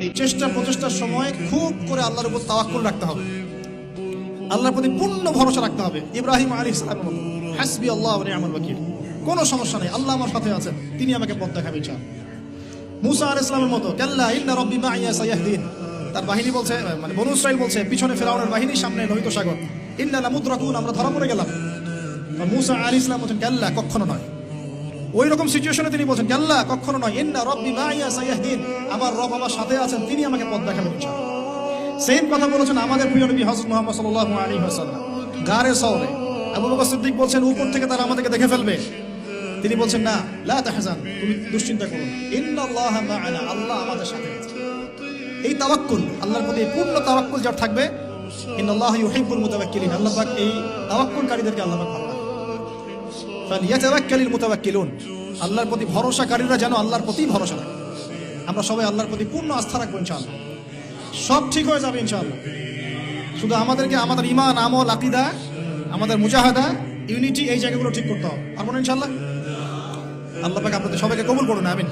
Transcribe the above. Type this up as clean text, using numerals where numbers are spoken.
এই চেষ্টা প্রচেষ্টার সময় খুব করে আল্লাহর উপর তাওয়াক্কুল রাখতে হবে, আল্লাহর প্রতি পূর্ণ ভরসা রাখতে হবে। ইব্রাহিম আলাইহিস সালামের মতো, হাসবি আল্লাহ ওয়া নি'মাল ওয়াকিল, কোনো সমস্যা নেই, আল্লাহ আমার সাথে আছেন, তিনি আমাকে পথ দেখাবেন ইনশাআল্লাহ। মুসা আলাইহিস সালামের মতো, কাল্লা ইন্না রাব্বি মাইয়া সায়াহদিন, তার বাহিনী বলছে, মানে বনু ইসরাইল বলছে, পিছনে ফিরআউনের বাহিনী, সামনে লোহিত সাগর, ইন্না লামুদরাকুন, আমরা ধরা পড়ে গেলাম। মুসা আলাইহিস সালাম বলেন, কাল্লা, কখনো নয়। ওই রকম সিচুয়েশনে তিনি বলছেন, কাল্লা, কখনো নয়, ইন্না রাব্বি মাইয়া সায়াহদিন, আমার রব আমার সাথে আছেন, তিনি আমাকে পথ দেখাবেন ইনশাআল্লাহ। সেম কথা বলেছেন আমাদের প্রিয় নবী হযরত মুহাম্মদ সাল্লাল্লাহু আলাইহি ওয়াসাল্লাম গারে সওরে। আবু বকর সিদ্দিক বলছেন, উপর থেকে তারা আমাদেরকে দেখে ফেলবে, তিনি বলছেন, না, লা তাহজান, তুমি দুশ্চিন্তা করো না, ইন্নাল্লাহা মা'ানা, আল্লাহ আমাদের সাথে আছে। এই তাওয়াক্কুল, আল্লাহর প্রতি পূর্ণ তাওয়াক্কুল যার থাকবে, ইন্নাল্লাহা ইউহিব্বুল মুতাওয়াক্কিলিন, আল্লাহ পাক এই তাওয়াক্কুলকারীদেরকে আল্লাহ পাক ভালো লাগে। ফালিয়াতাওয়াক্কালিল মুতাওয়াক্কিলুন, আল্লাহর প্রতি ভরসাকারীরা যেন আল্লাহর প্রতি ভরসা রাখে। আমরা সবাই আল্লাহর প্রতি পূর্ণ আস্থা রাখবো, ইনশাআল্লাহ সব ঠিক হয়ে যাবে ইনশাআল্লাহ। শুধু আমাদেরকে আমাদের ঈমান, আমল, আকীদা, আমাদের মুজাহাদা, ইউনিটি, এই জায়গাগুলো ঠিক করতে হবে। পারবো না ইনশাআল্লাহ? আল্লাহ পাক আপনাদের সবাইকে কবুল করুন, আমিন।